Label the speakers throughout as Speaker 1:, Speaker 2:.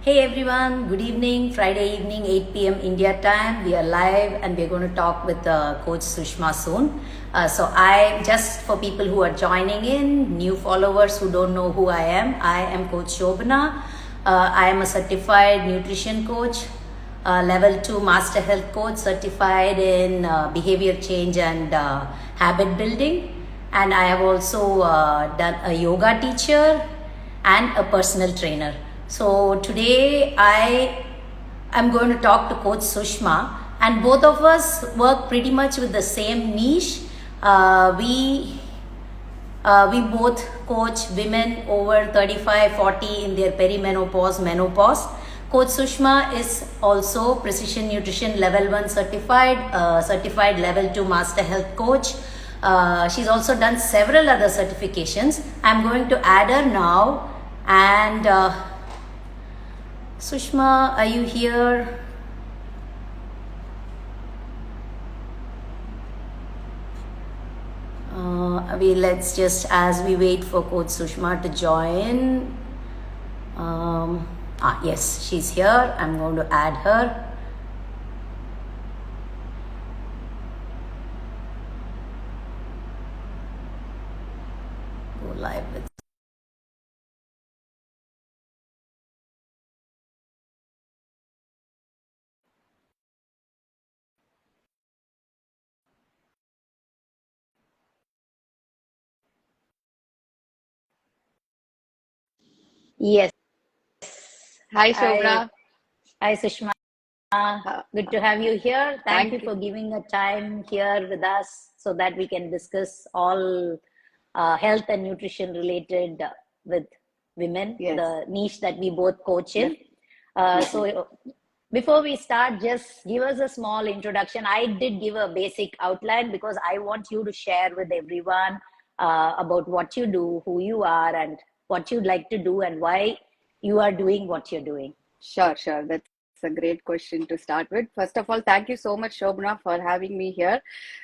Speaker 1: Hey everyone, good evening, Friday evening, 8 p.m. India time. We are live and we're going to talk with Coach Sushma soon. Just for people who are joining in, new followers who don't know who I am Coach Shobana. I am a certified nutrition coach, level 2 master health coach, certified in behavior change and habit building. And I have also done a yoga teacher and a personal trainer. So today I am going to talk to Coach Sushma, and both of us work pretty much with the same niche. We both coach women over 35, 40 in their perimenopause, menopause. Coach Sushma is also Precision Nutrition Level 1 certified, certified Level 2 Master Health Coach. She's also done several other certifications. I'm going to add her now. And Sushma, are you here? Let's just, as we wait for Coach Sushma to join. Yes, she's here. I'm going to add her. Go live with. Yes.
Speaker 2: Hi,
Speaker 1: Hi,
Speaker 2: Shobra.
Speaker 1: hi, Sushma.
Speaker 2: Uh,
Speaker 1: Good to have you here. Thank you
Speaker 2: Thank you.
Speaker 1: for giving a time here with us so that we can discuss all health and nutrition related with women,
Speaker 2: Yes,
Speaker 1: the niche that we both coach in.
Speaker 2: definitely.
Speaker 1: So before we start, just give us a small introduction. I did give a basic outline because I want you to share with everyone about what you do, who you are, and what you'd like to do, and why you are doing what you're doing.
Speaker 2: Sure. That's a great question to start with. First of all, thank you so much, Shobna, for having me here.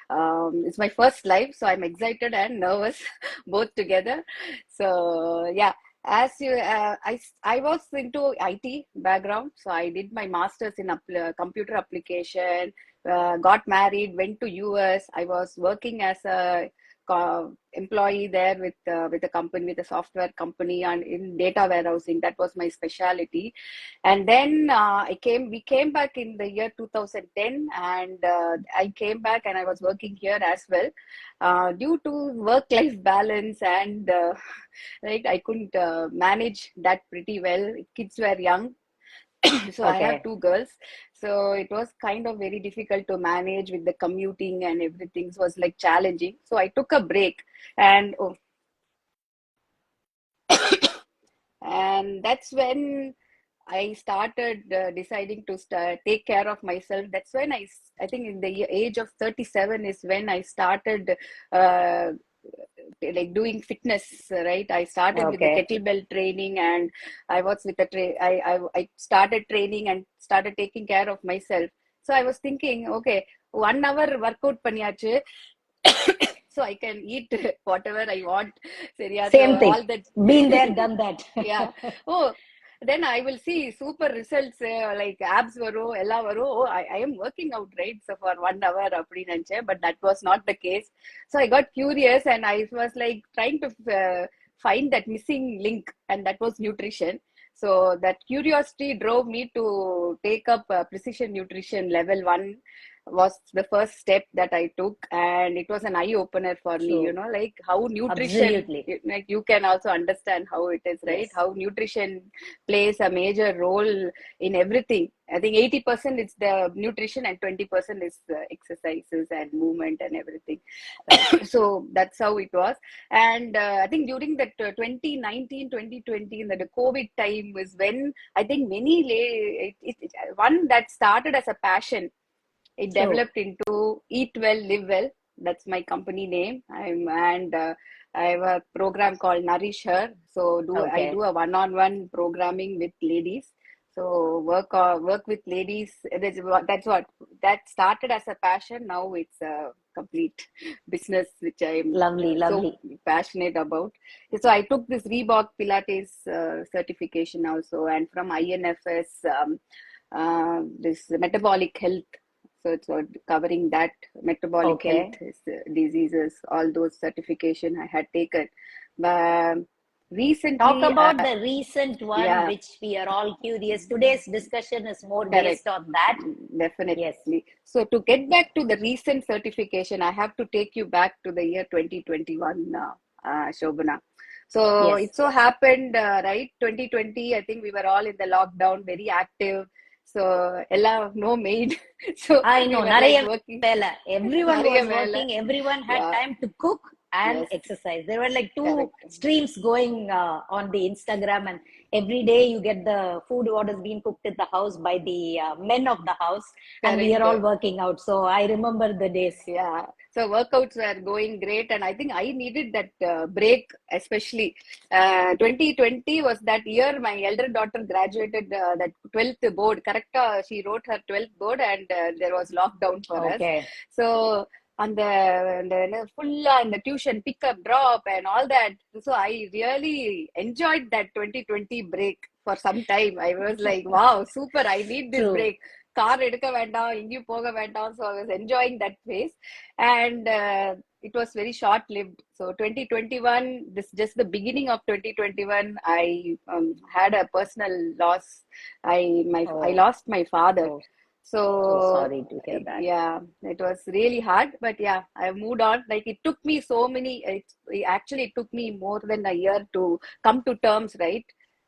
Speaker 2: It's my first live, so I'm excited and nervous both together. So, yeah. As you, I was into IT background, so I did my master's in computer application, got married, went to US. I was working as a employee there with a company, with a software company, and in data warehousing. That was my specialty. And then we came back in the year 2010, and I came back and I was working here as well. Due to work-life balance and right, I couldn't manage that pretty well. Kids were young, so I have
Speaker 1: Okay.
Speaker 2: two girls. So it was kind of very difficult to manage with the commuting and everything. So it was like challenging. So I took a break, and and that's when I started deciding to take care of myself. That's when I think in the age of 37 is when I started uh, like doing fitness, right? I started with the
Speaker 1: Okay.
Speaker 2: kettlebell training, and I was with the I started training and started taking care of myself. So I was thinking, okay, 1 hour workout பண்ணியாச்சு. So I can eat whatever I want. Seriya, so
Speaker 1: Same thing.
Speaker 2: all that.
Speaker 1: Been there, done that.
Speaker 2: Yeah. Oh, then I will see super results, like abs varo, ella varo. Oh, I am working out, right? So for 1 hour, அப்படி நினைச்சேன், but that was not the case. So I got curious and I was like trying to find that missing link, and that was nutrition. So that curiosity drove me to take up precision nutrition level 1 was the first step that I took, and it was an eye opener for me,
Speaker 1: True.
Speaker 2: like how nutrition,
Speaker 1: Absolutely.
Speaker 2: like you can also understand how it is, right?
Speaker 1: Yes.
Speaker 2: How nutrition plays a major role in everything. I think 80% is the nutrition and 20% is exercises and movement and everything.
Speaker 1: Right.
Speaker 2: So that's how it was. And I think during that 2019, 2020, in the COVID time was when I think one that started as a passion, it
Speaker 1: True.
Speaker 2: developed into Eat Well, Live Well. That's my company name. I have a program called Nourish Her. So I do
Speaker 1: Okay.
Speaker 2: a one-on-one programming with ladies. So work with ladies. That started as a passion. Now it's a complete business, which I'm
Speaker 1: Lovely,
Speaker 2: so
Speaker 1: lovely.
Speaker 2: passionate about. So I took this Reebok Pilates certification also, and from INFS, this metabolic health. So it's covering that metabolic health
Speaker 1: Okay.
Speaker 2: diseases, all those certification I had taken. But
Speaker 1: Talk
Speaker 2: recently,
Speaker 1: about the recent one,
Speaker 2: yeah,
Speaker 1: which we are all curious. Today's discussion is more
Speaker 2: correct.
Speaker 1: based on that. Yes,
Speaker 2: Definitely. So to get back to the recent certification, I have to take you back to the year 2021, Shobana. So
Speaker 1: yes.
Speaker 2: it so happened, right? 2020, I think we were all in the lockdown, very active. So Ella, no maid. So
Speaker 1: I
Speaker 2: we
Speaker 1: know,
Speaker 2: were like
Speaker 1: Nariya
Speaker 2: working,
Speaker 1: Vela. Everyone
Speaker 2: Nariya
Speaker 1: was
Speaker 2: Vela.
Speaker 1: working, everyone had
Speaker 2: Yeah,
Speaker 1: time to cook and
Speaker 2: yes,
Speaker 1: exercise. There were like two
Speaker 2: correct.
Speaker 1: streams going on the Instagram, and every day you get the food what is being cooked in the house by the men of the house, and we are
Speaker 2: Correct.
Speaker 1: all working out. So I remember the days.
Speaker 2: Yeah, so workouts were going great, and I think I needed that break, especially. 2020 was that year my elder daughter graduated that 12th board. Correct? She wrote her 12th board, and there was lockdown for us.
Speaker 1: Okay.
Speaker 2: So on the full and the tuition pick up, drop, and all that. So I really enjoyed that 2020 break for some time. I was like, wow, super! I need this
Speaker 1: True.
Speaker 2: break. Car எடுக்க வேண்டாம் எங்கேயும் போக வேண்டாம் so I was enjoying that phase and it was very short lived so 2021 this just the beginning of 2021 I had a personal loss I
Speaker 1: Oh,
Speaker 2: lost my father
Speaker 1: oh,
Speaker 2: so
Speaker 1: so sorry to hear that.
Speaker 2: yeah it was really hard but yeah I moved on like it took me so many actually it took me more than a year to come to terms right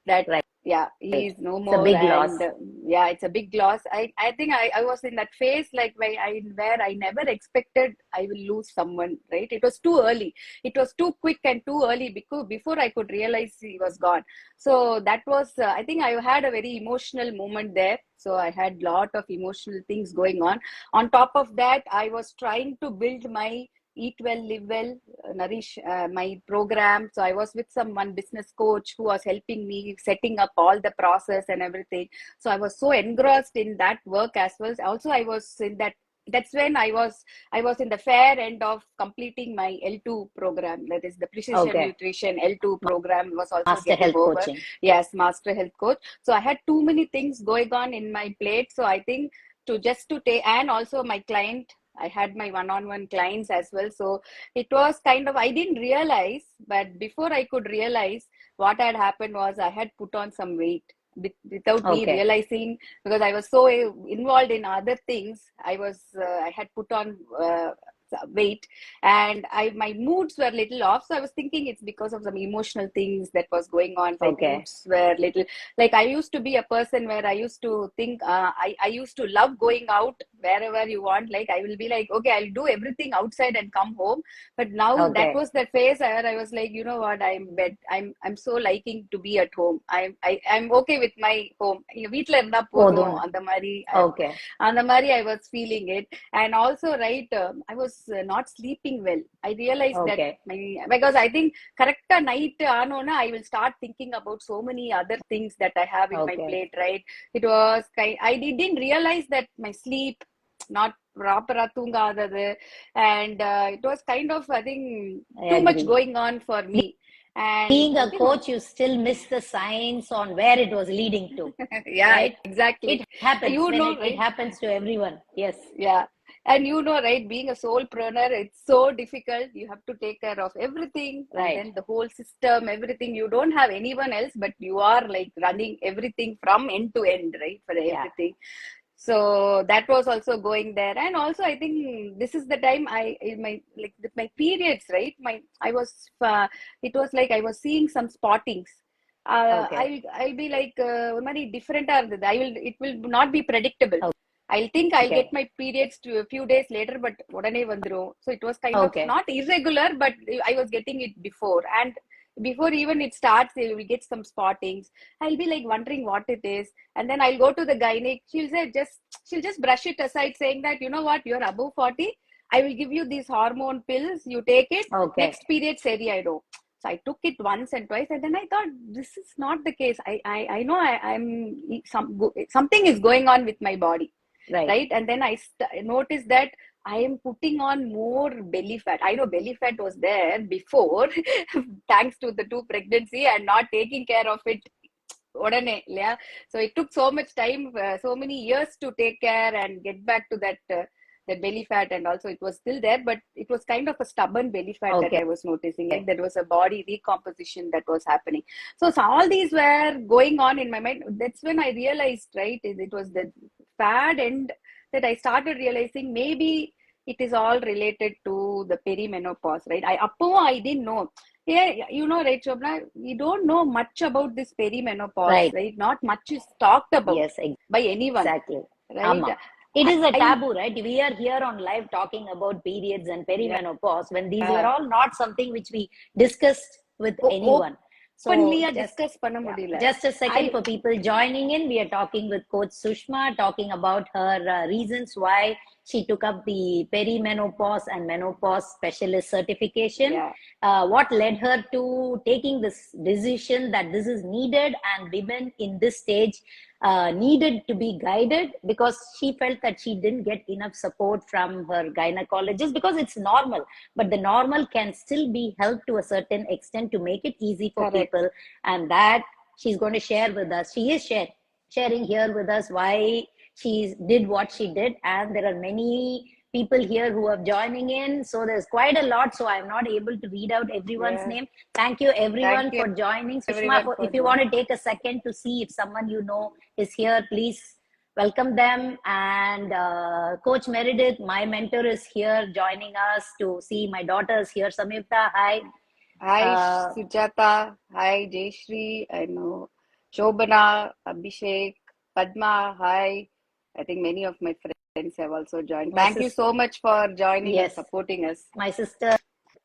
Speaker 2: that
Speaker 1: Right.
Speaker 2: yeah he is no
Speaker 1: It's a
Speaker 2: more
Speaker 1: big loss.
Speaker 2: and yeah it's a big loss I think I was in that phase like where I never expected I will lose someone right it was too early it was too quick and too early because before I could realize he was gone so that was I think I had a very emotional moment there so I had lot of emotional things going on top of that I was trying to build my eat well live well nourish my program so I was with one business coach who was helping me setting up all the process and everything so I was so engrossed in that work as well also I was in that that's when I was in the fair end of completing my L2 program that is the precision
Speaker 1: Okay.
Speaker 2: nutrition L2 program was also
Speaker 1: Master
Speaker 2: getting
Speaker 1: health
Speaker 2: over
Speaker 1: coaching.
Speaker 2: yes master health coach so I had too many things going on in my plate so I think to just to take and also my client I had my one-on-one clients as well. So it was kind of, I didn't realize, but before I could realize what had happened was I had put on some weight without me
Speaker 1: Okay.
Speaker 2: realizing because I was so involved in other things. I had put on weight and my moods were little off. So I was thinking it's because of some emotional things that was going on. My
Speaker 1: Okay.
Speaker 2: moods were little like I used to be a person where I used to think I used to love going out wherever you want like I will be like okay I'll do everything outside and come home but now that
Speaker 1: Okay.
Speaker 2: was the phase where I was like you know what I'm so liking to be at home I'm okay with my home வீட்ல இருந்தா போதும்
Speaker 1: போதும்.
Speaker 2: அந்த மாதிரி
Speaker 1: Okay.
Speaker 2: அந்த மாதிரி I was feeling it and also right I was not sleeping well I realized that
Speaker 1: Okay.
Speaker 2: because I think correct night ஆனோன்னா I will start thinking about so many other things that I have in my
Speaker 1: Okay.
Speaker 2: plate right it was I didn't realize that my sleep not proper தூங்காதது and it was kind of I think
Speaker 1: I
Speaker 2: too much
Speaker 1: agree.
Speaker 2: going on for me and
Speaker 1: Being
Speaker 2: I
Speaker 1: a
Speaker 2: think
Speaker 1: coach, you still miss the signs on where it was leading to,
Speaker 2: yeah
Speaker 1: right?
Speaker 2: exactly
Speaker 1: It happens
Speaker 2: you
Speaker 1: when
Speaker 2: know
Speaker 1: it
Speaker 2: right
Speaker 1: happens to everyone. Yes.
Speaker 2: yeah and you know right being a solopreneur it's so difficult you have to take care of everything and
Speaker 1: Right.
Speaker 2: then the whole system everything you don't have anyone else but you are like running everything from end to end right for
Speaker 1: Yeah.
Speaker 2: everything so that was also going there and also I think this is the time I in my like with my periods right my I was it was like I was seeing some spottings
Speaker 1: Okay.
Speaker 2: I'll be like ஒரு மாதிரி different இருந்தது it will not be predictable I'll think I'll get
Speaker 1: Okay.
Speaker 2: my periods to a few days later, but உடனே வந்துரும். So it was kind of
Speaker 1: Okay.
Speaker 2: not irregular, but I was getting it before. And before even it starts, they will get some spottings. I'll be like wondering what it is. And then I'll go to the gynae. She'll just brush it aside saying that, you know what, you're above 40. I will give you these hormone pills. You take it.
Speaker 1: Okay.
Speaker 2: Next period, சரியாயிடும். So I took it once and twice, and then I thought this is not the case. I know something is going on with my body, right? And then I noticed that I am putting on more belly fat. I know belly fat was there before, thanks to the 2 pregnancy and not taking care of it. So it took so much time, so many years to take care and get back to that belly fat, and also it was still there, but it was kind of a stubborn belly fat that I was noticing. Like there was a body recomposition that was happening. So all these were going on in my mind. That's when I realized, right, it was the fad end that I started realizing maybe it is all related to the perimenopause, right? I didn't know. Yeah, right, Shobna, we don't know much about this perimenopause, right? Not much is talked about by anyone, right?
Speaker 1: It is a taboo, right? We are here on live talking about periods and perimenopause when these were all not something which we discussed with anyone.
Speaker 2: So
Speaker 1: just a second for people joining in. We are talking with Coach Sushma, talking about her reasons why she took up the perimenopause and menopause specialist certification. What led her to taking this decision that this is needed, and women in this stage needed to be guided, because she felt that she didn't get enough support from her gynecologist, because it's normal, but the normal can still be helped to a certain extent to make it easy for people, and that she's going to share with us. She is sharing here with us why she did what she did, and there are many people here who are joining in, so there's quite a lot, so I'm not able to read out everyone's name. Thank you everyone for joining. Sushma, if you want to take a second to see if someone you know is here, please welcome them. And Coach Meredith, my mentor, is here joining us to see. My daughter is here. Samyukta, hi.
Speaker 2: Sujata, hi. Jayashri, I know. Shobana, Abhishek, Padma, hi. I think many of my friends have also joined. Thank you so much for joining and supporting us.
Speaker 1: My sister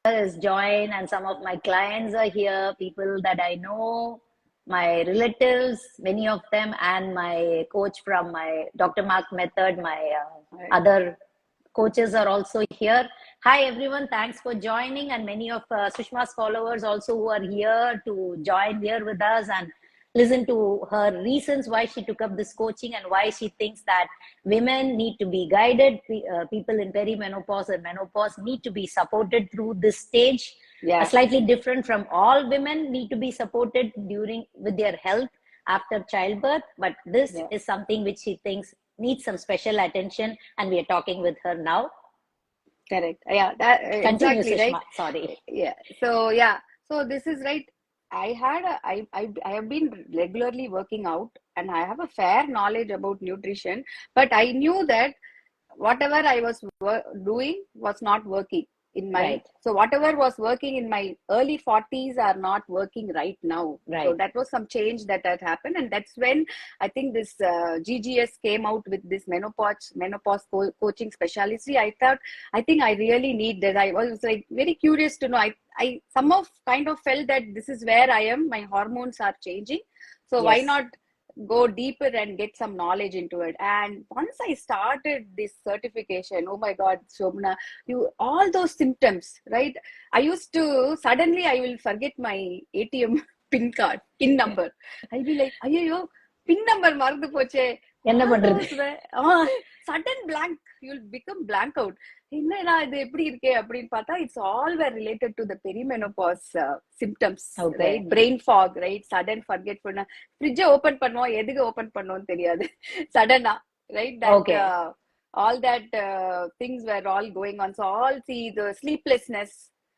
Speaker 1: is joined, and some of my clients are here, people that I know, my relatives, many of them, and my coach from my Dr. Mark method, my other coaches are also here. Hi everyone, thanks for joining, and many of Sushma's followers also who are here to join here with us and listen to her reasons why she took up this coaching and why she thinks that women need to be guided. People in perimenopause and menopause need to be supported through this stage. Slightly different from all women need to be supported with their health after childbirth, but this is something which she thinks needs some special attention, and we are talking with her now.
Speaker 2: Correct.
Speaker 1: Continue,
Speaker 2: exactly,
Speaker 1: Sushma.
Speaker 2: right?
Speaker 1: Sorry.
Speaker 2: So this is right. I have been regularly working out, and I have a fair knowledge about nutrition, but I knew that whatever I was doing was not working in my so whatever was working in my early 40s are not working right now. So that was some change that had happened, and that's when I think this GGS came out with this menopause coaching specialty. I think I really need that. I was like very curious to know. I somehow kind of felt that this is where I am. My hormones are changing, so why not go deeper and get some knowledge into it. And once I started this certification, oh my God, Shobana, all those symptoms, right? I used to suddenly I will forget my ATM pin number. I'll be like, ayyo, pin number marudhu poche. Sudden blank, you'll become blank out. It's all were related to the perimenopause symptoms, right? Brain fog, right? Sudden forgetfulness. Fridge open பண்ணுவோம் எதுக்கு open பண்ணுவோம் தெரியாது sudden right? That all that things were all going on. So all see the sleeplessness,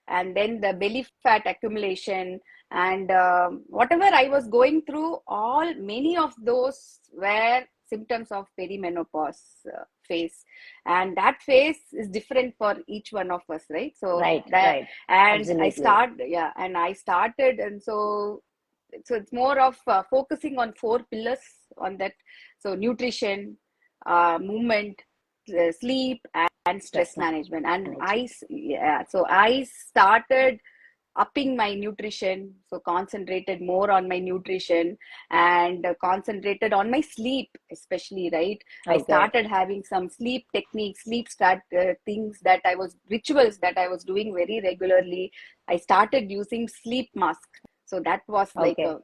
Speaker 2: and then the belly fat accumulation, and whatever I was going through, many of those were symptoms of perimenopause phase, and that phase is different for each one of us, right? So and absolutely. I started, and so it's more of focusing on 4 pillars on that. So nutrition, movement, sleep, and stress management. And so I started upping my nutrition. So concentrated more on my nutrition and concentrated on my sleep, especially, right? I
Speaker 1: Okay.
Speaker 2: started having some sleep techniques, things that rituals that I was doing very regularly. I started using sleep mask. So that was like
Speaker 1: Okay.
Speaker 2: a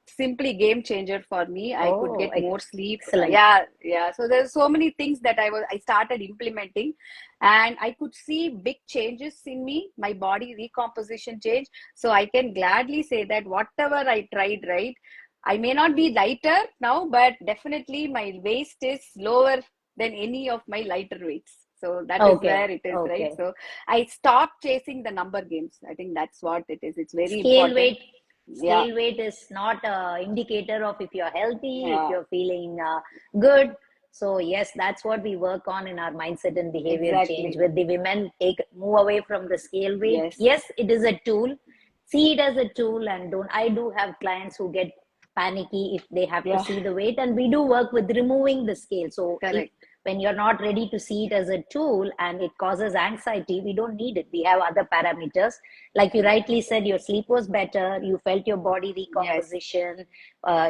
Speaker 2: simply game changer for me. I could
Speaker 1: Oh,
Speaker 2: get more sleep.
Speaker 1: excellent.
Speaker 2: Yeah. So there's so many things that I started implementing, and I could see big changes in me, my body recomposition change. So I can gladly say that whatever I tried, right, I may not be lighter now, but definitely my waist is lower than any of my lighter weights. So that is
Speaker 1: Okay.
Speaker 2: where it is, right?
Speaker 1: Okay.
Speaker 2: So I stopped chasing the number games. I think that's what it is. It's very
Speaker 1: Scale
Speaker 2: important.
Speaker 1: weight,
Speaker 2: Yeah,
Speaker 1: scale weight is not a indicator of if you're healthy, if
Speaker 2: yeah,
Speaker 1: you're feeling good. So yes, that's what we work on in our mindset and behavior change
Speaker 2: exactly.
Speaker 1: with the women. Move away from the scale weight.
Speaker 2: Yes.
Speaker 1: Yes, it is a tool. See it as a tool, and don't. I do have clients who get panicky if they have to
Speaker 2: Yeah,
Speaker 1: see the weight, and we do work with removing the scale. So if
Speaker 2: correct.
Speaker 1: when you're not ready to see it as a tool and it causes anxiety, we don't need it. We have other parameters. Like you rightly said, your sleep was better, you felt your body
Speaker 2: Yes.
Speaker 1: recomposition,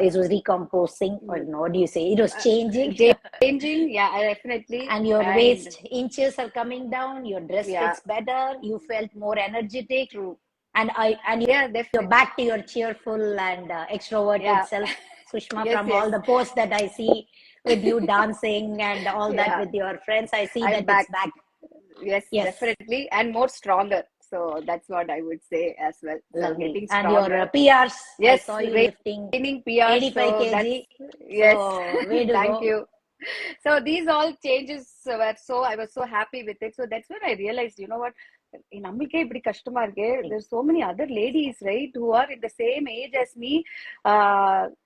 Speaker 1: it was recomposing, or no, what do you say? It was
Speaker 2: Uh,
Speaker 1: changing.
Speaker 2: Changing, yeah, definitely.
Speaker 1: And your
Speaker 2: And
Speaker 1: waist inches are coming down, your dress
Speaker 2: yeah,
Speaker 1: fits better, you felt more energetic,
Speaker 2: true.
Speaker 1: and
Speaker 2: Yeah,
Speaker 1: you're
Speaker 2: definitely.
Speaker 1: back to your cheerful and extroverted
Speaker 2: Yeah.
Speaker 1: self, Sushma.
Speaker 2: Yes,
Speaker 1: From
Speaker 2: yes.
Speaker 1: all the posts that I see with you dancing and all that
Speaker 2: Yeah,
Speaker 1: with your friends, I see
Speaker 2: I'm
Speaker 1: that it's
Speaker 2: back.
Speaker 1: back.
Speaker 2: Yes,
Speaker 1: Yes,
Speaker 2: definitely. And more stronger. So that's what I would say as well. So
Speaker 1: lovely.
Speaker 2: getting
Speaker 1: And your
Speaker 2: stronger.
Speaker 1: PRs, I
Speaker 2: Yes,
Speaker 1: saw you lifting
Speaker 2: raining PR.
Speaker 1: 85
Speaker 2: So that's,
Speaker 1: kg.
Speaker 2: yes,
Speaker 1: So, way to
Speaker 2: thank
Speaker 1: go.
Speaker 2: you. So these all changes were so, I was so happy with it. So that's when I realized, you know what, நம்மளுக்கே இப்படி கஷ்டமா இருக்கு. There's so many other ladies, right, who are in the same age as me.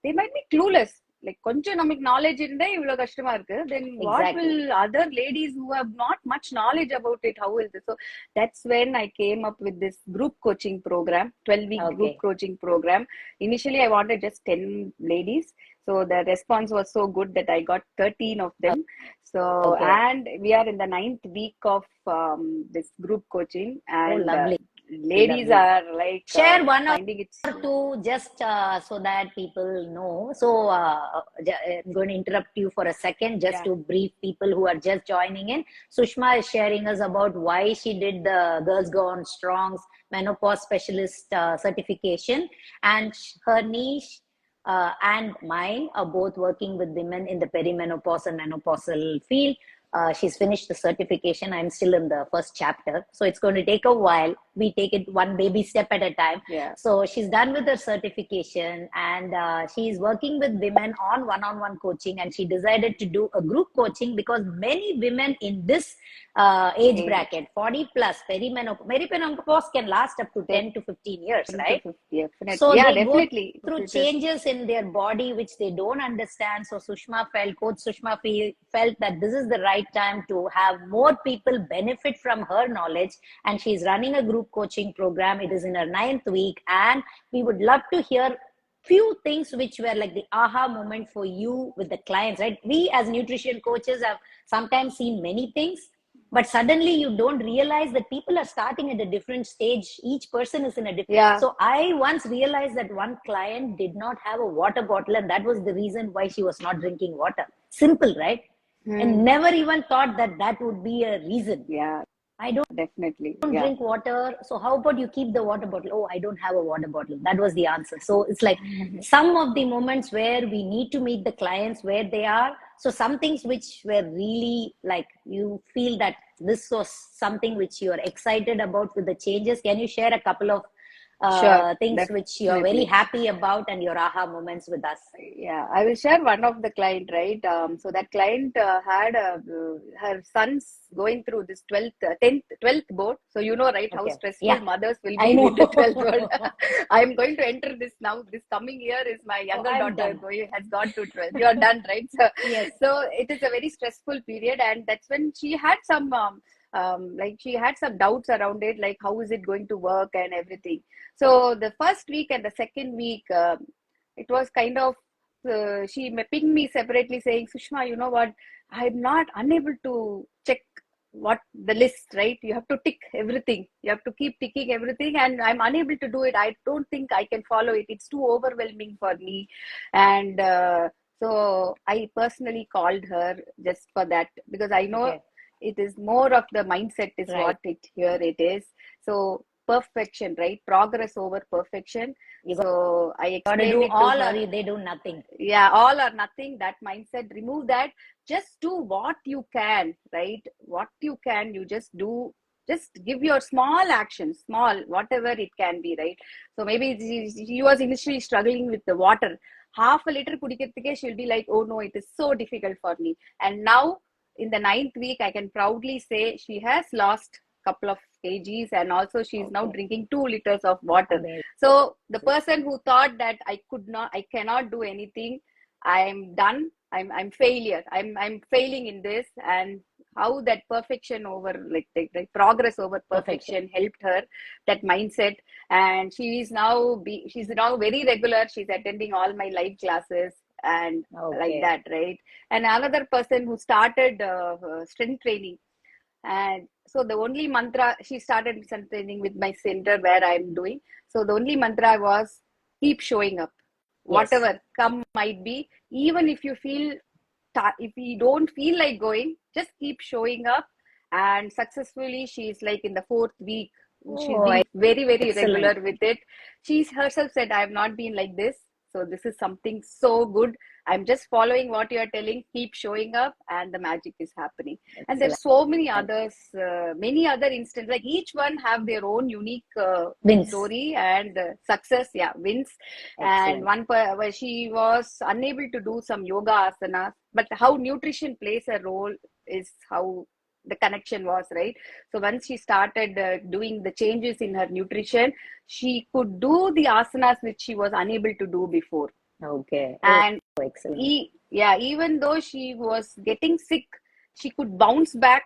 Speaker 2: They might be clueless. Like கொஞ்சம் நமக்கு knowledge இருந்தா இவ்வளவு கஷ்டமா இருக்கு. Then what will
Speaker 1: Exactly.
Speaker 2: other ladies who have not much knowledge about it, how will this? So that's when I came up with this group coaching program, 12-week group
Speaker 1: Okay.
Speaker 2: coaching program. Initially, I wanted just 10 ladies. So the response was so good that I got 13 of them. So,
Speaker 1: Okay.
Speaker 2: and we are in the 9th week of this group coaching,
Speaker 1: Oh,
Speaker 2: and
Speaker 1: lovely.
Speaker 2: ladies
Speaker 1: Lovely.
Speaker 2: are like
Speaker 1: Share one or
Speaker 2: finding it.
Speaker 1: two just so that people know. So I'm going to interrupt you for a second just
Speaker 2: Yeah.
Speaker 1: to brief people who are just joining in. Sushma is sharing us about why she did the Girls Go On Strong's menopause specialist certification, and her niche and mine are both working with women in the perimenopause and menopausal field. She's finished the certification. I'm still in the first chapter. So it's going to take a while. We take it one baby step at a time.
Speaker 2: Yeah.
Speaker 1: So she's done with her certification, and she's working with women on one-on-one coaching. And she decided to do a group coaching because many women in this age
Speaker 2: Age.
Speaker 1: bracket, 40 plus, perimenopause can last up to 10 to 15 years,
Speaker 2: 10 to
Speaker 1: right?
Speaker 2: 50, definitely.
Speaker 1: So
Speaker 2: Yeah,
Speaker 1: they go
Speaker 2: definitely.
Speaker 1: through
Speaker 2: It is.
Speaker 1: changes in their body which they don't understand. So Coach Sushma felt that this is the right time to have more people benefit from her knowledge. And she's running a group coaching program. It is in her 9th week. And we would love to hear few things which were like the aha moment for you with the clients, right? We as nutrition coaches have sometimes seen many things, but suddenly you don't realize that people are starting at a different stage. Each person is in a different.
Speaker 2: Yeah.
Speaker 1: So I once realized that one client did not have a water bottle, and that was the reason why she was not drinking water. Simple, right?
Speaker 2: Hmm.
Speaker 1: And never even thought that that would be a reason.
Speaker 2: Yeah,
Speaker 1: I don't
Speaker 2: definitely. Yeah.
Speaker 1: drink water. So how about you keep the water bottle? Oh, I don't have a water bottle. That was the answer. So it's like some of the moments where we need to meet the clients where they are. So some things which were really like you feel that this was something which you are excited about with the changes. Can you share a couple of
Speaker 2: Sure,
Speaker 1: things which you are very
Speaker 2: definitely.
Speaker 1: happy about and your aha moments with us?
Speaker 2: Yeah, I will share one of the client, right? So that client had her sons going through this 12th, 10th, 12th board. So you know, right, how
Speaker 1: Okay.
Speaker 2: stressful
Speaker 1: Yeah,
Speaker 2: mothers will
Speaker 1: I
Speaker 2: be
Speaker 1: know.
Speaker 2: with the 12th board. I'm going to enter this now. This coming year is my
Speaker 1: Oh,
Speaker 2: younger
Speaker 1: I'm
Speaker 2: daughter
Speaker 1: done.
Speaker 2: has gone to 12th. You're done, right? So,
Speaker 1: Yes.
Speaker 2: so it is a very stressful period, and that's when she had some like she had some doubts around it, like how is it going to work and everything. So the first week and the second week, it was kind of she pinged me separately saying, Sushma, you know what? I'm not unable to check what the list, right? You have to tick everything. You have to keep ticking everything, and I'm unable to do it. I don't think I can follow it. It's too overwhelming for me. And so I personally called her just for that, because I know
Speaker 1: Okay.
Speaker 2: it is more of the mindset is
Speaker 1: Right.
Speaker 2: what it is. So perfection, right? Progress over perfection.
Speaker 1: You
Speaker 2: So I
Speaker 1: got to
Speaker 2: explained
Speaker 1: do
Speaker 2: it to
Speaker 1: all or
Speaker 2: her.
Speaker 1: they do nothing.
Speaker 2: Yeah, all or nothing, that mindset, remove that. Just do what you can, right? What you can, you just do. Just give your small action, small, whatever it can be, right? So maybe she was initially struggling with the water. Half a liter kudikirthike, she'll be like, oh no, it is so difficult for me. And now in the ninth week, I can proudly say she has lost couple of kgs, and also she's now
Speaker 1: Okay.
Speaker 2: drinking 2 liters of water.
Speaker 1: Amazing.
Speaker 2: So the person who thought that I cannot do anything, I'm done. I'm failure. I'm failing in this. And how that perfection over like progress over
Speaker 1: Perfection.
Speaker 2: perfection helped her, that mindset. And she's now very regular. She's attending all my live classes and like
Speaker 1: Okay.
Speaker 2: that, right? And another person who started strength training, and so the only mantra, she started strength training with my center where I'm doing. So the only mantra was keep showing up,
Speaker 1: Yes.
Speaker 2: whatever come might be. Even if you feel, if you don't feel like going, just keep showing up. And successfully, she's like in the fourth week. She's
Speaker 1: Oh,
Speaker 2: been very, very
Speaker 1: excellent.
Speaker 2: regular with it. She's herself said, I have not been like this. So this is something so good. I'm just following what you are telling. Keep showing up, and the magic is happening. And
Speaker 1: Excellent.
Speaker 2: there's so many others, many other instances. Like each one have their own unique
Speaker 1: Wins.
Speaker 2: story and success. Yeah, wins. And
Speaker 1: Excellent.
Speaker 2: where she was unable to do some yoga asanas, but how nutrition plays a role is how the connection was, right? So once she started doing the changes in her nutrition, she could do the asanas which she was unable to do before.
Speaker 1: Okay. Oh,
Speaker 2: And
Speaker 1: excellent.
Speaker 2: yeah, even though she was getting sick, she could bounce back.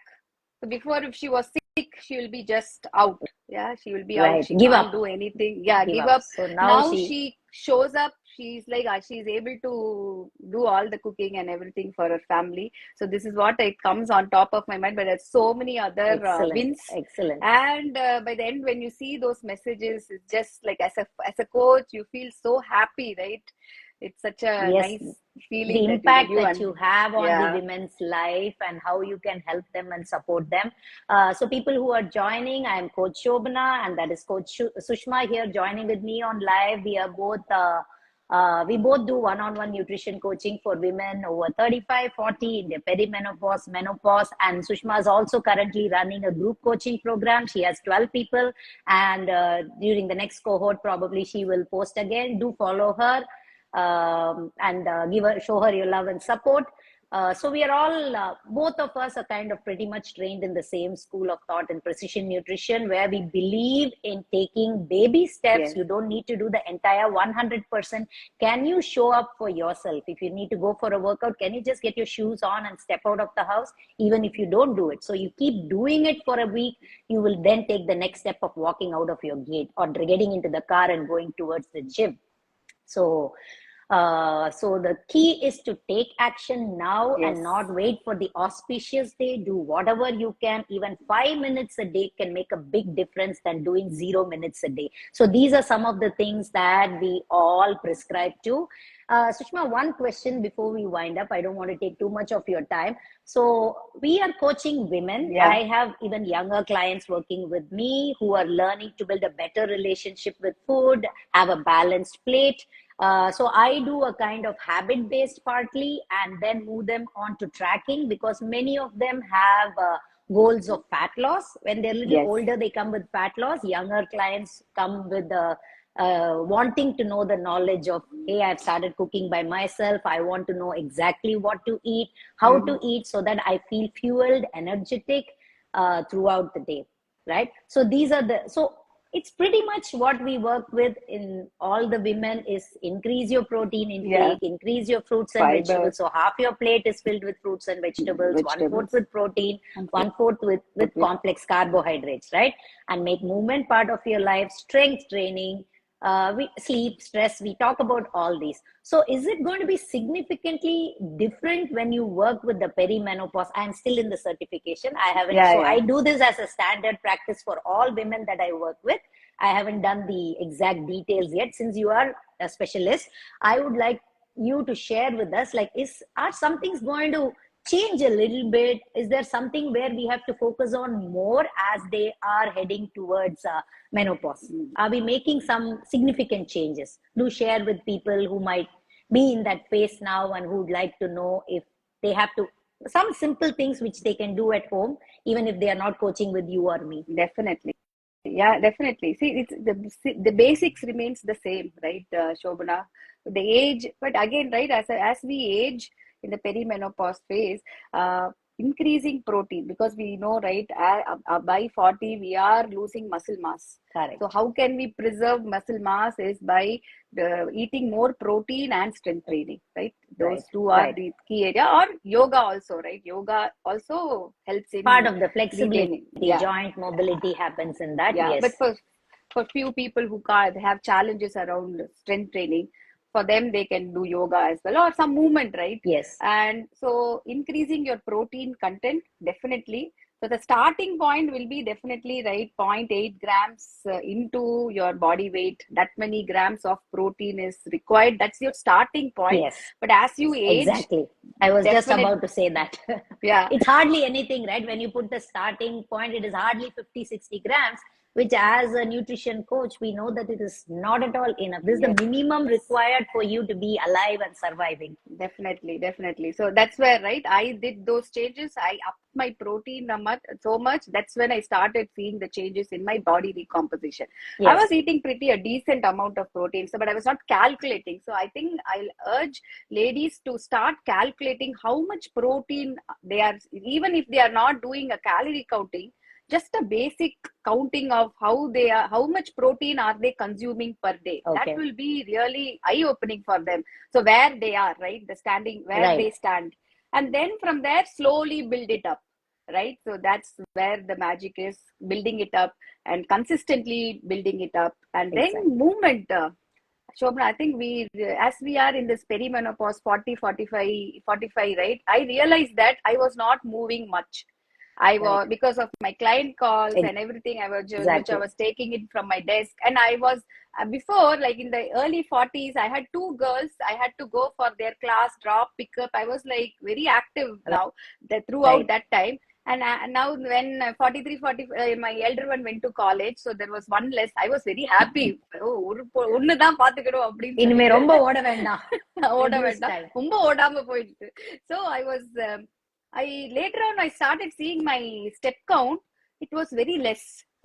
Speaker 2: So before, if she was sick, she will be just out. Yeah, she will be out.
Speaker 1: Right.
Speaker 2: She
Speaker 1: Give
Speaker 2: can't
Speaker 1: up.
Speaker 2: do anything. Yeah,
Speaker 1: Give
Speaker 2: give
Speaker 1: up.
Speaker 2: up.
Speaker 1: So now
Speaker 2: Now
Speaker 1: she,
Speaker 2: she shows up. She's like, she's able to do all the cooking and everything for her family. So this is what it comes on top of my mind. But there's so many other
Speaker 1: excellent.
Speaker 2: wins.
Speaker 1: Excellent.
Speaker 2: And by the end, when you see those messages, it's just like as a coach, you feel so happy, right? It's such a
Speaker 1: Yes.
Speaker 2: nice
Speaker 1: The
Speaker 2: feeling that
Speaker 1: impact
Speaker 2: you
Speaker 1: that
Speaker 2: and
Speaker 1: you have on the
Speaker 2: yeah.
Speaker 1: women's life and how you can help them and support them. So people who are joining, I am Coach Shobana, and that is Coach Sushma here joining with me on live. We both do one-on-one nutrition coaching for women over 35, 40 in their perimenopause, menopause. And Sushma is also currently running a group coaching program. She has 12 people. And during the next cohort, probably she will post again. Do follow her. And show her your love and support. So we are all, both of us are kind of pretty much trained in the same school of thought in precision nutrition, where we believe in taking baby steps.
Speaker 2: Yes.
Speaker 1: You don't need to do the entire 100%. Can you show up for yourself? If you need to go for a workout, can you just get your shoes on and step out of the house, even if you don't do it? So you keep doing it for a week, you will then take the next step of walking out of your gate or getting into the car and going towards the gym. So, so the key is to take action now and
Speaker 2: Yes.
Speaker 1: not wait for the auspicious day. Do whatever you can. Even 5 minutes a day can make a big difference than doing 0 minutes a day. So these are some of the things that we all prescribe to. Sushma, one question before we wind up. I don't want to take too much of your time. So we are coaching women.
Speaker 2: Yeah.
Speaker 1: I have even younger clients working with me who are learning to build a better relationship with food, have a balanced plate. So I do a kind of habit-based partly and then move them on to tracking, because many of them have goals of fat loss. When they're a little
Speaker 2: Yes.
Speaker 1: older, they come with fat loss. Younger clients come with wanting to know the knowledge of, hey, I've started cooking by myself. I want to know exactly what to eat, how to eat, so that I feel fueled, energetic throughout the day, right? So these are so it's pretty much what we work with in all the women is increase your protein
Speaker 2: Yeah.
Speaker 1: intake, increase your fruits and
Speaker 2: Fiber,
Speaker 1: vegetables. So half your plate is filled with fruits and vegetables, one-fourth
Speaker 2: vegetables,
Speaker 1: with protein,
Speaker 2: and
Speaker 1: one-fourth with
Speaker 2: with
Speaker 1: complex carbohydrates, right? And make movement part of your life, strength training, we sleep, stress, we talk about all these. So is it going to be significantly different when you work with the perimenopause? I'm still in the certification. I haven't,
Speaker 2: Yeah,
Speaker 1: so
Speaker 2: yeah.
Speaker 1: I do this as a standard practice for all women that I work with. I haven't done the exact details yet. Since you are a specialist, I would like you to share with us, like, are some things going to change a little bit? Is there something where we have to focus on more as they are heading towards menopause? Are we making some significant changes? Do share with people who might be in that phase now and who would like to know if they have to, some simple things which they can do at home, even if they are not coaching with you or me.
Speaker 2: Definitely. Yeah, definitely. See, it's the basics remains the same, right, Shobana? The age, but again, right, as we age in the perimenopause phase, uh, increasing protein, because we know, right, by 40 we are losing muscle mass.
Speaker 1: Correct.
Speaker 2: So how can we preserve muscle mass is by eating more protein and strength training, right? Those
Speaker 1: Right,
Speaker 2: two are
Speaker 1: right.
Speaker 2: the key area. Or yoga also, right? Yoga also helps
Speaker 1: Part
Speaker 2: in
Speaker 1: of the flexibility,
Speaker 2: retaining. Yeah,
Speaker 1: joint mobility happens in that.
Speaker 2: yeah. But
Speaker 1: Yes.
Speaker 2: for few people who can't have challenges around strength training, for them they can do yoga as well, or some movement, right?
Speaker 1: Yes.
Speaker 2: And so increasing your protein content, definitely. So the starting point will be definitely, right, zero point 0.8 grams into your body weight. That many grams of protein is required. That's your starting point.
Speaker 1: Yes.
Speaker 2: But as you age,
Speaker 1: Exactly. I was just
Speaker 2: definitely,
Speaker 1: about to say that.
Speaker 2: yeah.
Speaker 1: It's hardly anything, right? When you put the starting point, it is hardly 50, 60 grams, which as a nutrition coach, we know that it is not at all enough. This is the
Speaker 2: Yes.
Speaker 1: minimum required for you to be alive and surviving.
Speaker 2: Definitely, definitely. So that's where, right, I did those changes. I upped my protein so much. That's when I started seeing the changes in my body recomposition. I
Speaker 1: Yes.
Speaker 2: was eating pretty a decent amount of protein, so but I was not calculating. So I think I'll urge ladies to start calculating how much protein they are, even if they are not doing a calorie counting, just a basic counting of how much protein are they consuming per day. That
Speaker 1: Okay.
Speaker 2: will be really eye opening for them. So where they are, right, the standing, where
Speaker 1: Right.
Speaker 2: they stand, and then from there slowly build it up, right? So that's where the magic is, building it up and consistently building it up. And then
Speaker 1: Exactly.
Speaker 2: movement, Shobna, I think as we are in this perimenopause 40, 45, 45, right? I realized that I was not moving much. I
Speaker 1: Right.
Speaker 2: was, because of my client calls and everything, which I
Speaker 1: Exactly.
Speaker 2: was taking it from my desk. And I was, before, like in the early 40s, I had two girls. I had to go for their class, drop, pick up. I was like very active now throughout
Speaker 1: Right.
Speaker 2: that time. And now when 43, 40, my elder one went to college, so there was one less. I was very happy. Oh, ஒண்ணுதான் பாத்துக்கணும் அப்படின்னு
Speaker 1: இனிமே
Speaker 2: சொல்லிட்டு
Speaker 1: ரொம்ப ஓட வேண்டாம்.
Speaker 2: ஓட
Speaker 1: Reduce
Speaker 2: வேண்டாம்,
Speaker 1: time.
Speaker 2: ரொம்ப ஓடாம போயிடுச்சு. So I later on I started seeing my step count. It was very less.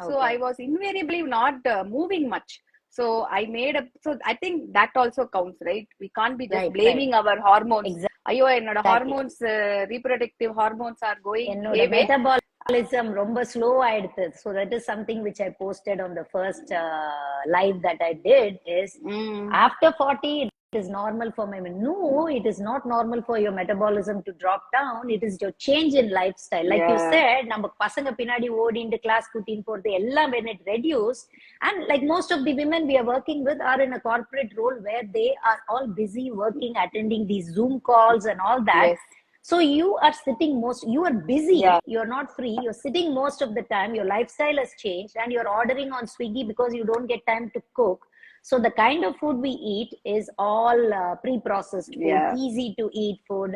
Speaker 2: So
Speaker 1: Okay.
Speaker 2: I was invariably not moving much. So I made up. So I think that also counts, right? We can't be just
Speaker 1: Right.
Speaker 2: blaming
Speaker 1: Right.
Speaker 2: our hormones.
Speaker 1: Exactly.
Speaker 2: ஐயோ என்னோட hormones reproductive hormones are going
Speaker 1: என்னோட
Speaker 2: haywire.
Speaker 1: Metabolism ரொம்ப slow ஆயிடுது. So that is something which I posted on the first live that I did is after 40 it is normal for my no, it is not normal for your metabolism to drop down. It is your change in lifestyle. Like you
Speaker 2: Yeah.
Speaker 1: said, நம்ம பசங்க பின்னாடி ஓடி இந்த class கூட்டின்னு போறது எல்லாம் when it reduce, and like most of the women we are working with are in a corporate role where they are all busy working, attending these Zoom calls and all that.
Speaker 2: Yes.
Speaker 1: So you are sitting you are busy,
Speaker 2: Yeah.
Speaker 1: you're not free, you're sitting most of the time, your lifestyle has changed, and you're ordering on Swiggy because you don't get time to cook. So the kind of food we eat is all pre-processed food,
Speaker 2: Yeah.
Speaker 1: easy to eat food.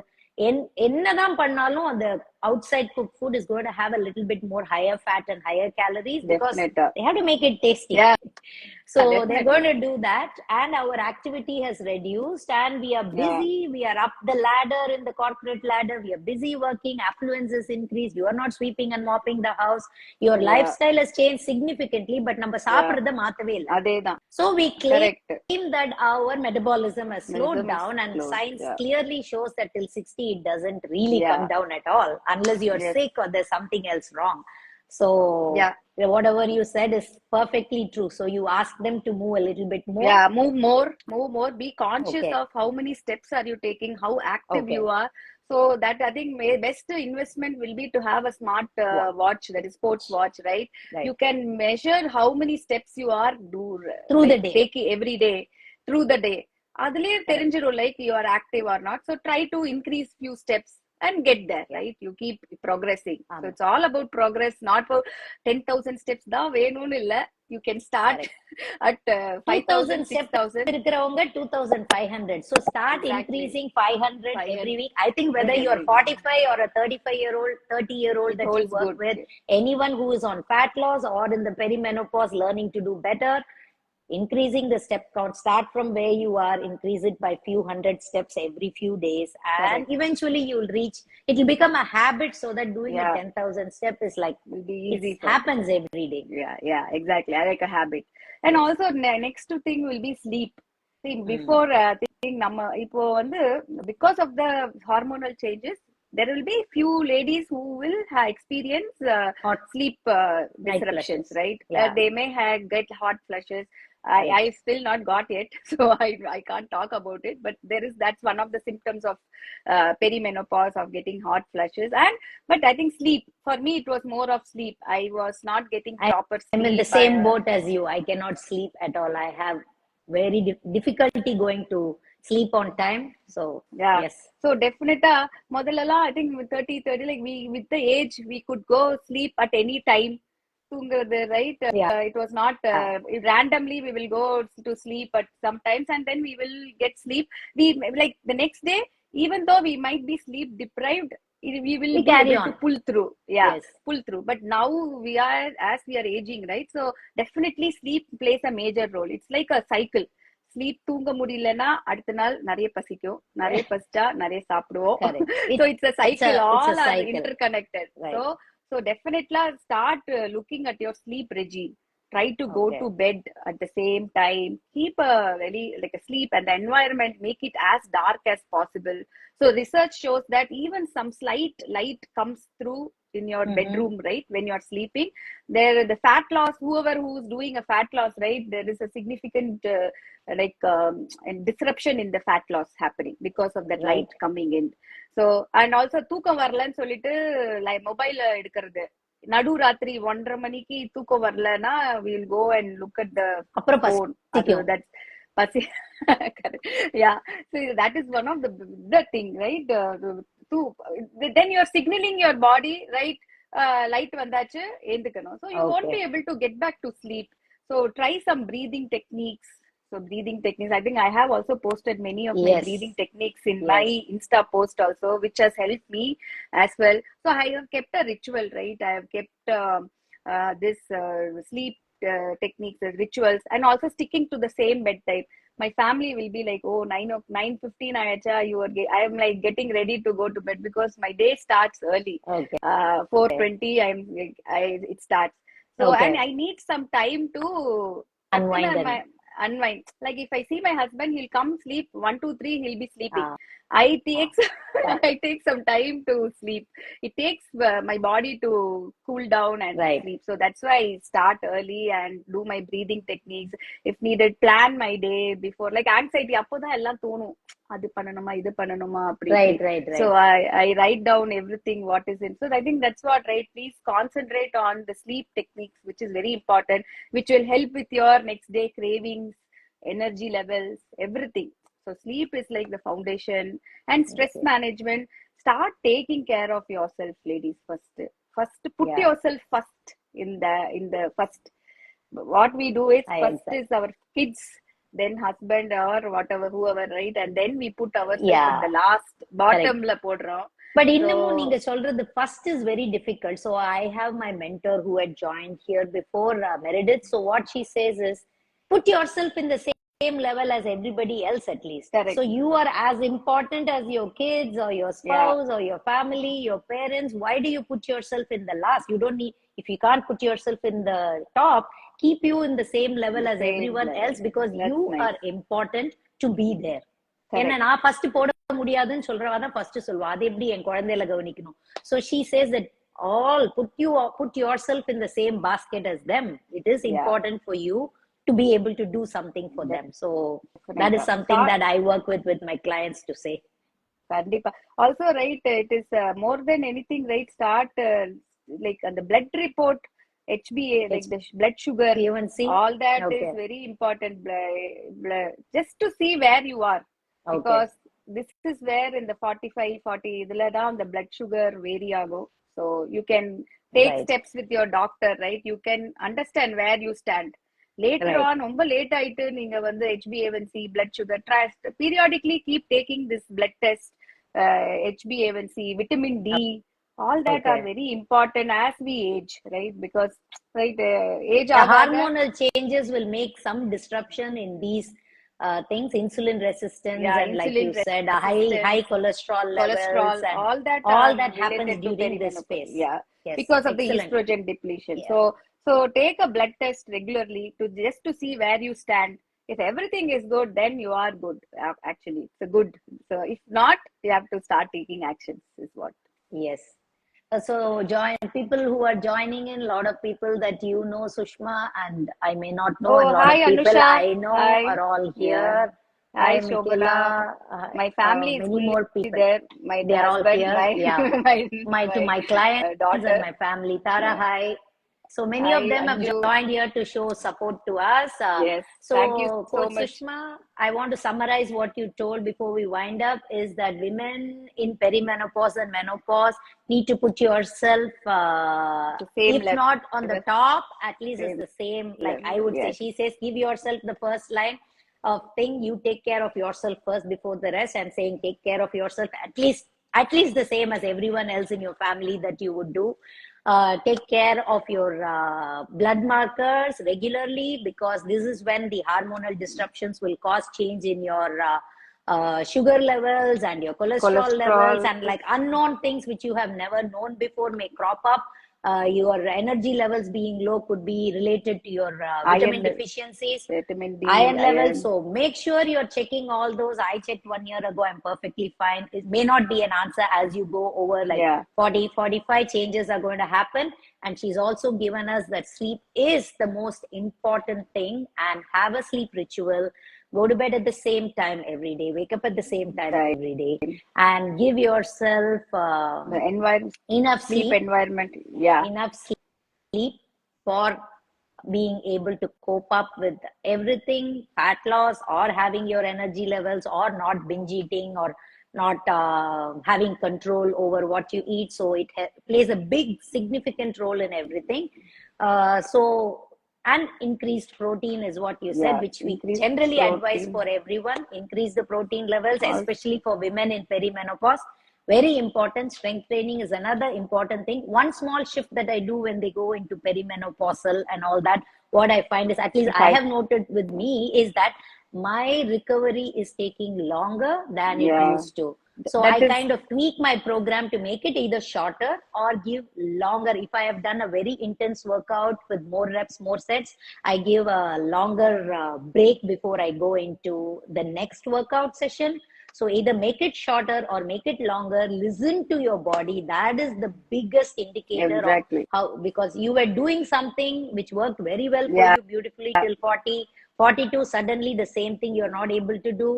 Speaker 1: என்னதான் பண்ணாலும் அந்த outside cooked food is going to have a little bit more higher fat and higher calories because
Speaker 2: Definite.
Speaker 1: they have to make it tasty.
Speaker 2: Yeah.
Speaker 1: So
Speaker 2: Definitely.
Speaker 1: they're going to do that, and our activity has reduced, and we are busy.
Speaker 2: Yeah.
Speaker 1: We are up the ladder in the corporate ladder. We are busy working. Affluence is increased. You are not sweeping and mopping the house. Your
Speaker 2: Yeah.
Speaker 1: lifestyle has changed significantly, but நம்ம சாப்பிடுறத மாத்தவே இல்ல.
Speaker 2: அதேதான்.
Speaker 1: So we claim
Speaker 2: Correct.
Speaker 1: that our metabolism has slowed
Speaker 2: Metabolism is
Speaker 1: down, and
Speaker 2: slowed.
Speaker 1: science
Speaker 2: Yeah.
Speaker 1: clearly shows that till 60 it doesn't really
Speaker 2: Yeah.
Speaker 1: come down at all unless you're
Speaker 2: Yes.
Speaker 1: sick or there's something else wrong. So
Speaker 2: Yeah.
Speaker 1: whatever you said is perfectly true. So you ask them to move a little bit more.
Speaker 2: Yeah, move more. Be conscious
Speaker 1: Okay.
Speaker 2: of how many steps are you taking, how active
Speaker 1: Okay.
Speaker 2: you are. So that I think best investment will be to have a smart watch, that is sports watch, right? You can measure how many steps you are
Speaker 1: through the day,
Speaker 2: taking every day through the day. Adile therinjirum like you are active or not. So try to increase few steps and get there, right? You keep progressing. So it's all about progress, not for 10,000 steps da venunu illa. You can start at 5,000, 6,000.
Speaker 1: 2,500. So start increasing 500 every week. I think whether you're 45 or a 35-year-old, 30-year-old that you work with, anyone who is on fat loss or in the perimenopause learning to do better, increasing the step count, start from where you are, increase it by few hundred steps every few days, and eventually you'll reach, it'll become a habit, so that doing a 10,000 step is like,
Speaker 2: will be easy.
Speaker 1: It happens every day.
Speaker 2: Yeah, exactly. I like a habit. And also next thing will be sleep. See, before thinking because of the hormonal changes, there will be few ladies who will experience sleep disruptions, right? They may get hot flushes. I still not got it, so I can't talk about it. But that's one of the symptoms of perimenopause, of getting hot flushes. But I think sleep, for me it was more of sleep. I was not getting proper sleep.
Speaker 1: I'm in the same boat as you. I cannot sleep at all. I have very difficulty going to sleep on time. So yes.
Speaker 2: So definitely, modalala, I think with 30, like with the age, we could go sleep at any time. Right? It was not randomly we will go to sleep at sometimes, and then we will get sleep. We like the next day, even though we might be sleep deprived, we will be able to pull through. Pull through. But now as we are aging, right? So definitely sleep plays a major role. It's like a cycle. Sleep தூங்க முடியலனா அடுத்த நாள் நிறைய பசிக்கும், நிறைய பசிச்சா நிறைய சாப்பிடுவோம். So it's a cycle, all are interconnected. So definitely start looking at your sleep regime. Try to go to bed at the same time. Keep a sleep and the environment, make it as dark as possible. So research shows that even some slight light comes through in your bedroom, right? When you are sleeping, the fat loss, who's doing a fat loss, right? There is a significant disruption in the fat loss happening because of that light coming in. So, and also தூக்கம் வரலன்னு சொல்லிட்டு mobile எடுக்கிறது, நடு ராத்திரி 1:30 மணிக்கு தூக்கம் வரலன்னா we'll go and look at the phone. That's பசி. Yeah, so that is one of the thing, right? Then you're signaling your body, right? Light vandachu endukano, so you won't be able to get back to sleep. So try some breathing techniques. So breathing techniques, I think I have also posted many of my breathing techniques in my Insta post also, which has helped me as well. So I have kept a ritual, right? I have kept this sleep techniques, rituals, and also sticking to the same bedtime. My family will be like, oh, 9:15 I am like getting ready to go to bed, because my day starts early. 4:20 it starts. So and I need some time to unwind. Like if I see my husband, he'll come sleep 1, 2, 3, he'll be sleeping. I take some time to sleep. It takes my body to cool down and sleep. So that's why I start early and do my breathing techniques. If needed, plan my day before. Like anxiety, appoda ellam thonum, adu pananuma idu pananuma appdi.
Speaker 1: Right.
Speaker 2: So I write down everything what is in. So I think that's what, right? Please concentrate on the sleep techniques, which is very important, which will help with your next day cravings, energy levels, everything. So sleep is like the foundation. And stress management, start taking care of yourself, ladies. First put yourself first in the first. What we do is first is our kids, then husband or whatever, whoever, right? And then we put ourselves at the last bottom la podrom.
Speaker 1: But இன்னமும் நீங்க சொல்றது first is very difficult. So I have my mentor who had joined here before Meredith. So what she says is, put yourself in the same level as everybody else, at least. So you are as important as your kids or your spouse or your family, your parents. Why do you put yourself in the last? You don't need, if you can't put yourself in the top, keep you in the same level as everyone else, because you are important to be there. என்ன நான் first போட முடியாதுன்னு சொல்றவா தான் first சொல்வா, அது எப்படி என் குழந்தையில கவனிக்கணும். So she says that put yourself in the same basket as them. It is important for you to be able to do something for them. So that is something that I work with my clients to say.
Speaker 2: Kandipa. Also, right, it is more than anything, right? Start like on the blood report, HbA, like the blood sugar,
Speaker 1: A1C.
Speaker 2: all that is
Speaker 1: Okay.
Speaker 2: very important. Just to see where you are,
Speaker 1: Okay.
Speaker 2: because this is where in the 45, 40, இதுல தான் the blood sugar vary ஆகும். So you can take
Speaker 1: Right.
Speaker 2: steps with your doctor, right? You can understand where you stand. Later
Speaker 1: Right.
Speaker 2: on, ரொம்ப late ஆயிட்டு நீங்க வந்து HbA1c, blood sugar, periodically keep taking this blood test, HbA1c, vitamin D, all that are
Speaker 1: Okay.
Speaker 2: very important as we age, right? Because right, age
Speaker 1: The
Speaker 2: ஆக ஆக,
Speaker 1: hormonal changes will make some disruption in these things, insulin resistance,
Speaker 2: yeah,
Speaker 1: and like
Speaker 2: insulin
Speaker 1: you said, high
Speaker 2: resistance,
Speaker 1: cholesterol levels,
Speaker 2: cholesterol,
Speaker 1: and
Speaker 2: all that
Speaker 1: all
Speaker 2: are
Speaker 1: that happens
Speaker 2: related to
Speaker 1: during this
Speaker 2: perimenopause.
Speaker 1: phase.
Speaker 2: Yeah,
Speaker 1: Yes,
Speaker 2: because of the
Speaker 1: excellent.
Speaker 2: estrogen depletion.
Speaker 1: Yeah.
Speaker 2: So take a blood test regularly to just to see where you stand. If everything is good, then you are good. Actually, it's a good. So if not, you have to start taking actions. Is what.
Speaker 1: Yes. So join people who are joining in, a lot of people that you know, Sushma, and I may not know,
Speaker 2: Oh,
Speaker 1: and a lot
Speaker 2: hi
Speaker 1: of people
Speaker 2: Anusha.
Speaker 1: I know
Speaker 2: Hi.
Speaker 1: are all
Speaker 2: Yeah.
Speaker 1: here.
Speaker 2: Hi
Speaker 1: Hi,
Speaker 2: Shobana.
Speaker 1: Michaela.
Speaker 2: My family is
Speaker 1: Many
Speaker 2: fully
Speaker 1: more people.
Speaker 2: there. My
Speaker 1: They are all
Speaker 2: husband,
Speaker 1: here.
Speaker 2: my
Speaker 1: Yeah.
Speaker 2: my
Speaker 1: To my clients
Speaker 2: daughter.
Speaker 1: and my family. Tara,
Speaker 2: Yeah.
Speaker 1: hi. So many
Speaker 2: Hi
Speaker 1: of them have
Speaker 2: Anju.
Speaker 1: joined here to show support to us.
Speaker 2: Yes.
Speaker 1: So,
Speaker 2: Thank you so
Speaker 1: Coach
Speaker 2: much.
Speaker 1: Sushma, I want to summarize what you told before we wind up is that women in perimenopause and menopause need to put yourself,
Speaker 2: The same
Speaker 1: if
Speaker 2: level.
Speaker 1: not on the top, at least
Speaker 2: Same
Speaker 1: it's the same. Like I
Speaker 2: level.
Speaker 1: would say,
Speaker 2: Yes.
Speaker 1: she says, give yourself the first line of thing. You take care of yourself first before the rest. I'm saying take care of yourself at least the same as everyone else in your family that you would do. Take care of your blood markers regularly, because this is when the hormonal disruptions will cause change in your sugar levels and your cholesterol levels, and like unknown things which you have never known before may crop up. Your energy levels being low could be related to your vitamin deficiencies,
Speaker 2: vitamin D,
Speaker 1: iron levels.
Speaker 2: iron.
Speaker 1: So make sure you're checking all those. I checked 1 year ago, I'm perfectly fine. It may not be an answer as you go over, like
Speaker 2: Yeah.
Speaker 1: 40, 45 changes are going to happen. And she's also given us that sleep is the most important thing, and have a sleep ritual. Go to bed at the same time every day, wake up at the same time every day, and give yourself
Speaker 2: The environment,
Speaker 1: enough
Speaker 2: sleep
Speaker 1: sleep,
Speaker 2: environment. Yeah.
Speaker 1: enough sleep for being able to cope up with everything, fat loss, or having your energy levels, or not binge eating, or not having control over what you eat. So it plays a big significant role in everything. And increased protein is what you said,
Speaker 2: Yeah.
Speaker 1: which we
Speaker 2: Increased
Speaker 1: generally advise
Speaker 2: protein.
Speaker 1: for everyone. Increase the protein levels,
Speaker 2: Also,
Speaker 1: especially for women in perimenopause. Very important. Strength training is another important thing. One small shift that I do when they go into perimenopausal and all that, what I find is, at least I have noted with me, is that my recovery is taking longer than it
Speaker 2: yeah.
Speaker 1: used to. So
Speaker 2: That
Speaker 1: I
Speaker 2: is,
Speaker 1: kind of tweak my program to make it either shorter or give longer. If I have done a very intense workout with more reps, more sets, I give a longer break before I go into the next workout session. So either make it shorter or make it longer. Listen to your body. That is the biggest indicator of
Speaker 2: exactly.
Speaker 1: how, because you were doing something which worked very well for
Speaker 2: Yeah.
Speaker 1: you beautifully till 40, 42, suddenly the same thing you're not able to do.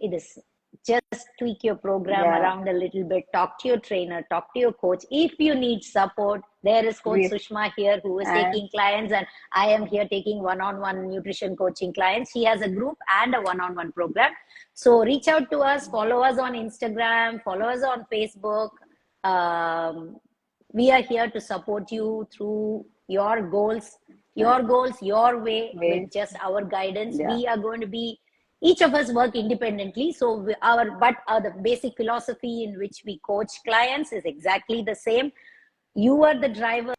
Speaker 1: It is just tweak your program
Speaker 2: Yeah.
Speaker 1: around a little bit. Talk to your trainer, talk to your coach. If you need support, there is Coach Sushma here who is taking clients, and I am here taking one-on-one nutrition coaching clients. She has a group and a one-on-one program. So reach out to us, follow us on Instagram, follow us on Facebook. We are here to support you through your goals, your way, with just our guidance.
Speaker 2: Yeah.
Speaker 1: We are going to be, each of us work independently. So the basic philosophy in which we coach clients is exactly the same. You are the driver.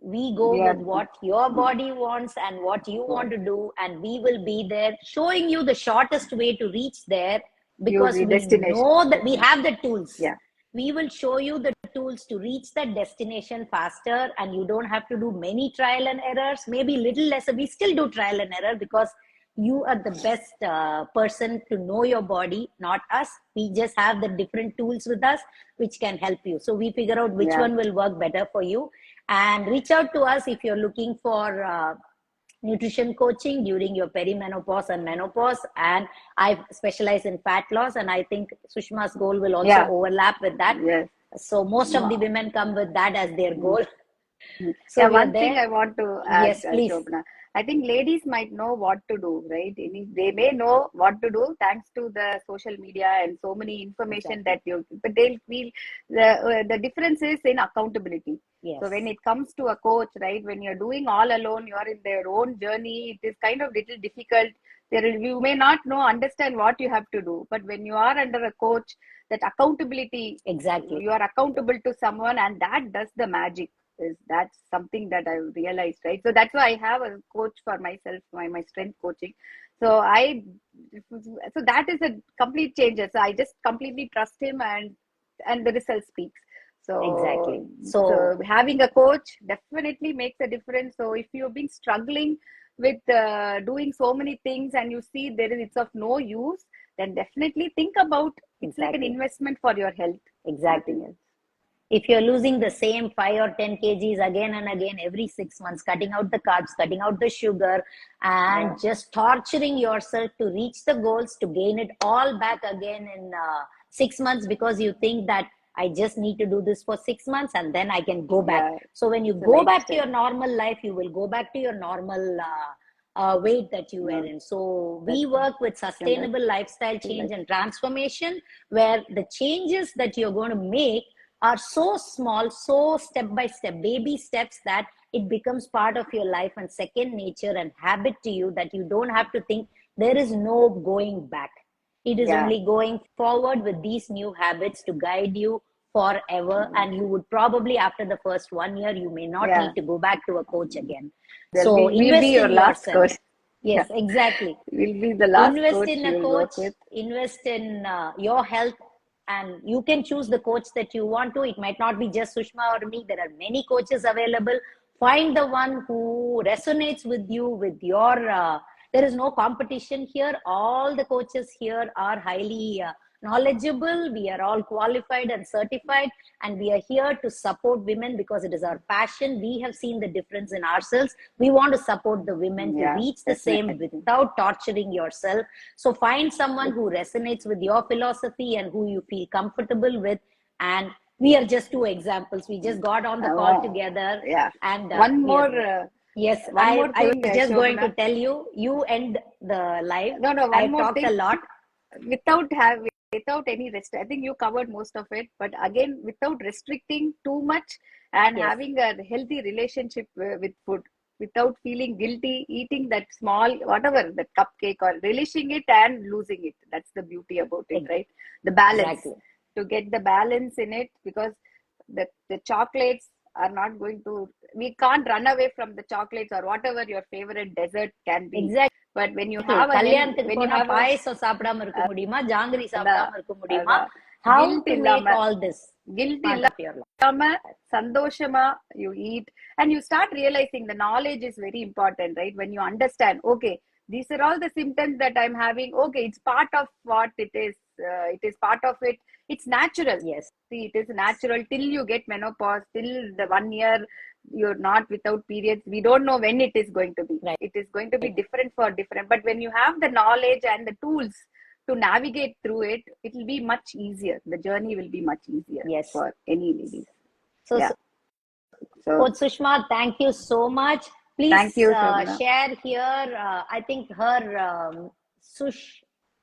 Speaker 1: We go with what your body wants and what you want to do, and we will be there showing you the shortest way to reach there, because we know that we have the tools.
Speaker 2: Yeah.
Speaker 1: We will show you the tools to reach that destination faster, and you don't have to do many trial and errors, maybe little lesser. We still do trial and error because you are the best person to know your body, not us. We just have the different tools with us which can help you. So we figure out which one will work better for you, and reach out to us if you're looking for nutrition coaching during your perimenopause and menopause, and I specialize in fat loss, and I think Sushma's goal will also
Speaker 2: Yeah.
Speaker 1: overlap with that.
Speaker 2: Yes.
Speaker 1: So most of the
Speaker 2: Wow.
Speaker 1: women come with that as their goal. So
Speaker 2: Yeah,
Speaker 1: we are
Speaker 2: one thing
Speaker 1: there.
Speaker 2: I want to add,
Speaker 1: Yes, please.
Speaker 2: Shobna. I think ladies might know what to do, right? They may know what to do thanks to the social media and so many information
Speaker 1: Exactly.
Speaker 2: that but they'll feel the difference is in accountability. So when
Speaker 1: Yes,
Speaker 2: it comes to a coach, right, when you're doing all alone, you're in their own journey, it is kind of little difficult. You may not know, understand what you have to do, but when you are under a coach, that accountability,
Speaker 1: exactly.
Speaker 2: you are accountable to someone, and that does the magic. Is that's something that I realized, right? So that's why I have a coach for myself, my strength coaching. So so that is a complete change. So I just completely trust him, and the result speaks.
Speaker 1: Exactly.
Speaker 2: So having a coach definitely makes a difference. So if you've been struggling with doing so many things and you see it's of no use, then definitely think about, it's like an
Speaker 1: exactly.
Speaker 2: investment for your health,
Speaker 1: Exactly.
Speaker 2: nothing else.
Speaker 1: If you're losing the same 5 or 10 kgs again and again every 6 months, cutting out the carbs, cutting out the sugar,
Speaker 2: Yeah.
Speaker 1: and just torturing yourself to reach the goals, to gain it all back again in 6 months, because you think that I just need to do this for 6 months and then I can go back.
Speaker 2: Yeah,
Speaker 1: So when you
Speaker 2: it's a
Speaker 1: go back to
Speaker 2: lifestyle.
Speaker 1: your normal life, you will go back to your normal weight that you were
Speaker 2: No,
Speaker 1: in. So
Speaker 2: that's
Speaker 1: we work with
Speaker 2: similar
Speaker 1: sustainable lifestyle
Speaker 2: to
Speaker 1: change
Speaker 2: life.
Speaker 1: and transformation, where the changes that you're going to make are so small, so step by step, baby steps, that it becomes part of your life and second nature and habit to you, that you don't have to think there is no going back. It is
Speaker 2: Yeah,
Speaker 1: only going forward with these new habits to guide you forever. And you would probably, after the first 1 year, you may not
Speaker 2: yeah.
Speaker 1: need to go back to a coach again.
Speaker 2: They'll
Speaker 1: So
Speaker 2: be we'll be
Speaker 1: invest
Speaker 2: your
Speaker 1: in
Speaker 2: last
Speaker 1: yourself.
Speaker 2: coach. Yeah,
Speaker 1: Yes, exactly.
Speaker 2: we'll be the last
Speaker 1: Invest
Speaker 2: coach
Speaker 1: in a
Speaker 2: you'll
Speaker 1: coach,
Speaker 2: work with.
Speaker 1: invest in your health, and you can choose the coach that you want to. It might not be just Sushma or me. There are many coaches available. Find the one who resonates with you, with your there is no competition here. All the coaches here are highly knowledgeable. We are all qualified and certified, and we are here to support women because it is our passion. We have seen the difference in ourselves. We want to support the women to
Speaker 2: Yeah,
Speaker 1: reach the same
Speaker 2: definitely.
Speaker 1: without torturing yourself. So find someone
Speaker 2: Yes.
Speaker 1: who resonates with your philosophy and who you feel comfortable with. And we are just two examples. We just got on the call
Speaker 2: Oh,
Speaker 1: together,
Speaker 2: yeah.
Speaker 1: and
Speaker 2: One
Speaker 1: we are.
Speaker 2: more,
Speaker 1: Yes,
Speaker 2: one more
Speaker 1: I was
Speaker 2: thing,
Speaker 1: just going to
Speaker 2: Shobana.
Speaker 1: tell you, you end the live.
Speaker 2: No, no, one
Speaker 1: I've
Speaker 2: more
Speaker 1: talked a
Speaker 2: thing.
Speaker 1: lot.
Speaker 2: Without having, without any rest, I think you covered most of it. But again, without restricting too much and
Speaker 1: Yes,
Speaker 2: having a healthy relationship with food, without feeling guilty, eating that small whatever, the cupcake, or relishing it and losing it. That's the beauty about it, right? The balance,
Speaker 1: exactly.
Speaker 2: to get the balance in it, because the chocolates are not going to. We can't run away from the chocolates or whatever your favorite dessert can be.
Speaker 1: Exactly.
Speaker 2: But when you have a health,
Speaker 1: கல்யாணத்துக்கு
Speaker 2: when you
Speaker 1: போனா
Speaker 2: have a
Speaker 1: பாயசம் சாப்பிடாம இருக்க முடியுமா, ஜாங்கிரி
Speaker 2: அதான்
Speaker 1: சாப்பிடாம இருக்க முடியுமா?
Speaker 2: அதான்
Speaker 1: How
Speaker 2: கில்ட்
Speaker 1: to
Speaker 2: இல்லாம
Speaker 1: make all this
Speaker 2: guilt
Speaker 1: part of your life?
Speaker 2: இல்லாம சந்தோஷமா you eat, and you start realizing the knowledge is very important, right? When you understand, okay, these are all the symptoms that I'm having. Okay, it's part of what it is. It is part of it. It's natural.
Speaker 1: Yes,
Speaker 2: See, it is natural till you get menopause, till the 1 year you're not without periods. We don't know when it is going to be.
Speaker 1: right.
Speaker 2: It is going to be different for different. But when you have the knowledge and the tools to navigate through it, it will be much easier. The journey will be much easier
Speaker 1: Yes.
Speaker 2: for any ladies.
Speaker 1: So,
Speaker 2: Yeah. So
Speaker 1: Coach Sushma, thank you so much.
Speaker 2: thank
Speaker 1: Please
Speaker 2: you, Shobana.
Speaker 1: share here. I think her Sush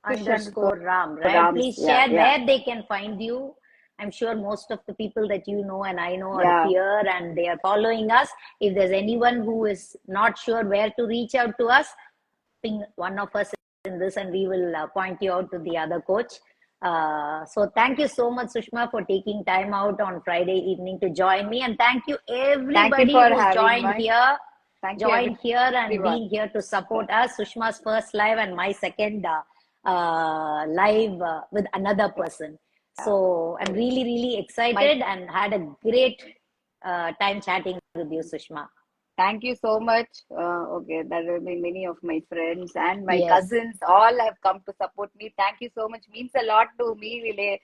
Speaker 2: Push underscore
Speaker 1: underscore Ram, right?
Speaker 2: Rams.
Speaker 1: Please
Speaker 2: Yeah,
Speaker 1: share
Speaker 2: yeah,
Speaker 1: where they can find you. I'm sure most of the people that you know and I know are
Speaker 2: yeah.
Speaker 1: here and they are following us. If there's anyone who is not sure where to reach out to us, ping one of us in this and we will point you out to the other coach. So thank you so much, Sushma, for taking time out on Friday evening to join me. And thank you
Speaker 2: Thank you
Speaker 1: everybody
Speaker 2: for
Speaker 1: who's
Speaker 2: having me. Thank you,
Speaker 1: joined here and
Speaker 2: everyone.
Speaker 1: being here to support us. Sushma's first live and my second live with another person.
Speaker 2: Yeah.
Speaker 1: So I'm really, really
Speaker 2: My
Speaker 1: excited and had a great time chatting with you, Sushma.
Speaker 2: Thank you so much. Okay, there have been many of my friends and my
Speaker 1: Yes.
Speaker 2: cousins, all have come to support me. Thank you so much. Means a lot to me, really,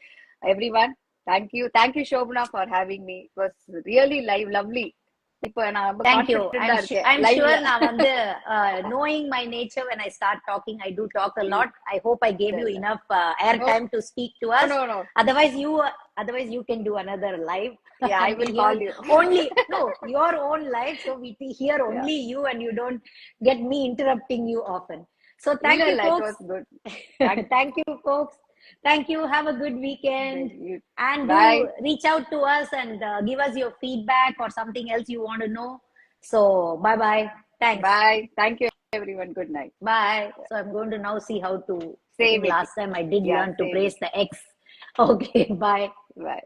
Speaker 2: everyone. Thank you. Thank you, Shobna, for having me. It was really live, lovely. இப்போ நான் ரொம்ப
Speaker 1: Thank you.
Speaker 2: கான்ஃபிடென்ட்டா இருக்கேன்
Speaker 1: I'm sure
Speaker 2: லைவ்ல.
Speaker 1: நான் வந்து knowing my nature, when I start talking, I do talk a lot. I hope I gave you enough air
Speaker 2: No,
Speaker 1: time to speak to us.
Speaker 2: no.
Speaker 1: Otherwise you can do another live.
Speaker 2: Yeah, I
Speaker 1: And
Speaker 2: will
Speaker 1: we'll
Speaker 2: call
Speaker 1: hear
Speaker 2: you.
Speaker 1: only no your own live, so we hear
Speaker 2: Yeah.
Speaker 1: only you, and you don't get me interrupting you often. So thank
Speaker 2: இல்ல
Speaker 1: you,
Speaker 2: இல்ல, it
Speaker 1: folks.
Speaker 2: was good.
Speaker 1: Thank you, folks. Thank you. Have a good weekend.
Speaker 2: You.
Speaker 1: And
Speaker 2: Bye.
Speaker 1: do reach out to us and give us your feedback or something else you want to know. So, bye bye. Thanks.
Speaker 2: Bye. Thank you, everyone. Good night.
Speaker 1: Bye. So, I'm going to now see how to. I
Speaker 2: Save
Speaker 1: think
Speaker 2: it.
Speaker 1: last time I did
Speaker 2: Yeah,
Speaker 1: learn to
Speaker 2: save
Speaker 1: press
Speaker 2: it.
Speaker 1: the X. Okay, bye.
Speaker 2: Bye.